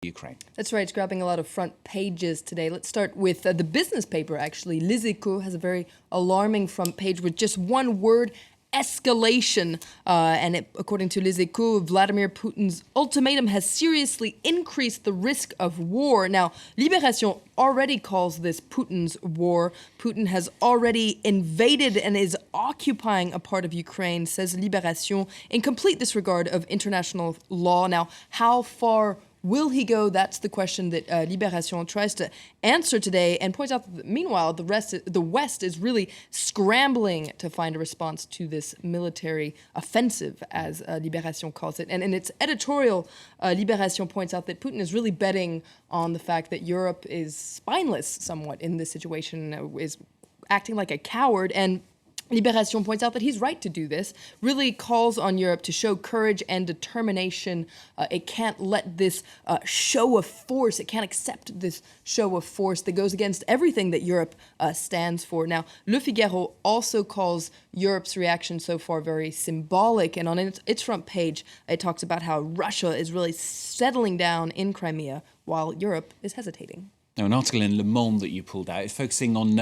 Ukraine. That's right. It's grabbing a lot of front pages today. Let's start with the business paper, actually. Les Echos has a very alarming front page with just one word: escalation. According to Les Echos, Vladimir Putin's ultimatum has seriously increased the risk of war. Now, Libération already calls this Putin's war. Putin has already invaded and is occupying a part of Ukraine, says Libération, in complete disregard of international law. Now, how far will he go? That's the question that Libération tries to answer today, and points out that meanwhile the West is really scrambling to find a response to this military offensive, as Libération calls it. And in its editorial, Libération points out that Putin is really betting on the fact that Europe is spineless somewhat in this situation, is acting like a coward, and Libération points out that he's right to do this, really calls on Europe to show courage and determination. It can't let this show of force, it can't accept this show of force that goes against everything that Europe stands for. Now, Le Figaro also calls Europe's reaction so far very symbolic, and on its front page, it talks about how Russia is really settling down in Crimea while Europe is hesitating. Now, an article in Le Monde that you pulled out is focusing on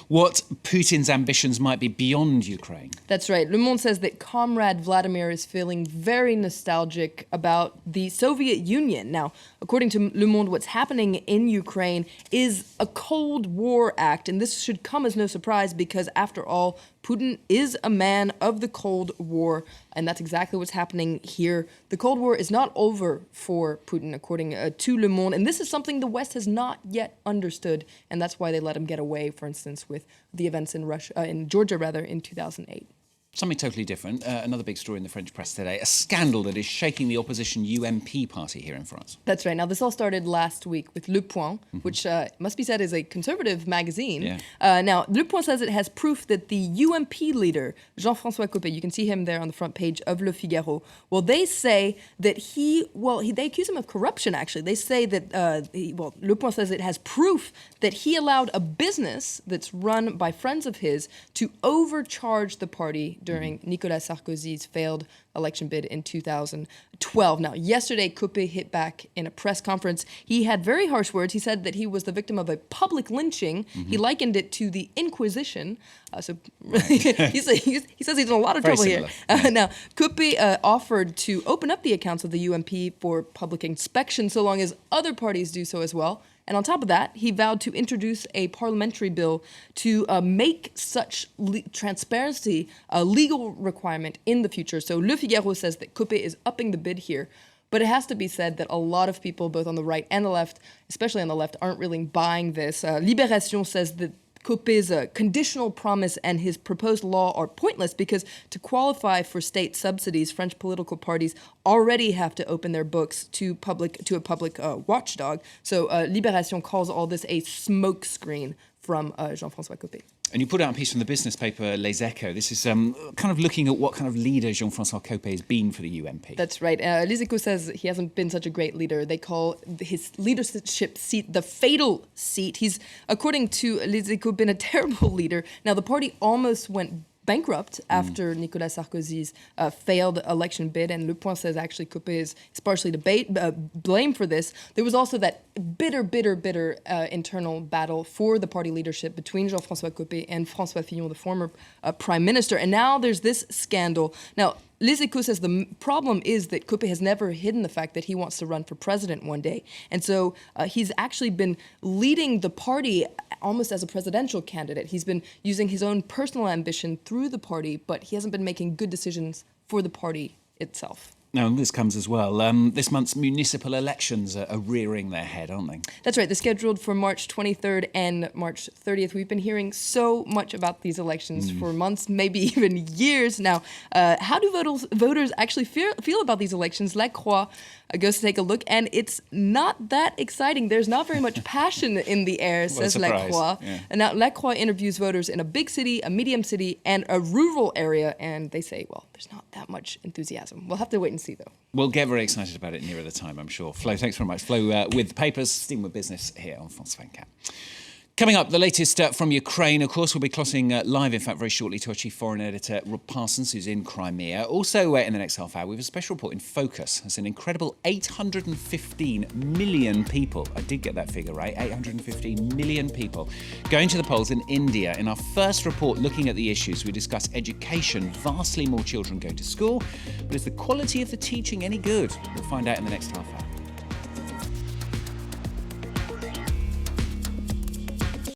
what Putin's ambitions might be beyond Ukraine. That's right. Le Monde says that Comrade Vladimir is feeling very nostalgic about the Soviet Union. Now, according to Le Monde, what's happening in Ukraine is a Cold War act, and this should come as no surprise because, after all, Putin is a man of the Cold War, and that's exactly what's happening here. The Cold War is not over for Putin, according to Le Monde, and this is something the West has not yet understood, and that's why they let him get away, for instance, with the events in Georgia, in 2008. Something totally different. Another big story in the French press today, a scandal that is shaking the opposition UMP party here in France. That's right. Now, this all started last week with Le Point, which must be said is a conservative magazine. Yeah. Now, Le Point says it has proof that the UMP leader, Jean-François Copé, you can see him there on the front page of Le Figaro, well, they say that they accuse him of corruption, actually. They say that, Le Point says it has proof that he allowed a business that's run by friends of his to overcharge the party during Nicolas Sarkozy's failed election bid in 2012. Now, yesterday, Copé hit back in a press conference. He had very harsh words. He said that he was the victim of a public lynching. He likened it to the Inquisition. He says he's in a lot of Very trouble similar. here. Now, Copé offered to open up the accounts of the UMP for public inspection so long as other parties do so as well. And on top of that, he vowed to introduce a parliamentary bill to make such transparency a legal requirement in the future. So Le Figaro says that Copé is upping the bid here. But it has to be said that a lot of people, both on the right and the left, especially on the left, aren't really buying this. Libération says that Copé's conditional promise and his proposed law are pointless because to qualify for state subsidies, French political parties already have to open their books to a public watchdog. So Libération calls all this a smokescreen from Jean-François Copé. And you put out a piece from the business paper Les Echos. This is kind of looking at what kind of leader Jean-François Copé has been for the UMP. That's right. Les Echos says he hasn't been such a great leader. They call his leadership seat the fatal seat. He's, according to Les Echos, been a terrible leader. Now, the party almost went bankrupt after Nicolas Sarkozy's failed election bid, and Le Point says actually Copé is partially blamed for this. There was also that bitter internal battle for the party leadership between Jean-François Copé and François Fillon, the former prime minister, and now there's this scandal. Now, Les Echos says the problem is that Copé has never hidden the fact that he wants to run for president one day. And so he's actually been leading the party almost as a presidential candidate. He's been using his own personal ambition through the party, but he hasn't been making good decisions for the party itself. Now, this comes as well. This month's municipal elections are rearing their head, aren't they? That's right. They're scheduled for March 23rd and March 30th. We've been hearing so much about these elections for months, maybe even years now. How do voters actually feel about these elections? La Croix goes to take a look, and it's not that exciting. There's not very much passion in the air, says La Croix. Yeah. And now La Croix interviews voters in a big city, a medium city, and a rural area, and they say, well, there's not that much enthusiasm. We'll have to wait and see, though. We'll get very excited about it nearer the time, I'm sure. Flo, thanks very much. Flo with papers, sticking with business here on France 24. Coming up, the latest from Ukraine. Of course, we'll be crossing live, in fact, very shortly to our chief foreign editor, Rob Parsons, who's in Crimea. Also, in the next half hour, we have a special report in Focus. It's an incredible 815 million people. I did get that figure right. 815 million people going to the polls in India. In our first report looking at the issues, we discuss education. Vastly more children going to school. But is the quality of the teaching any good? We'll find out in the next half hour.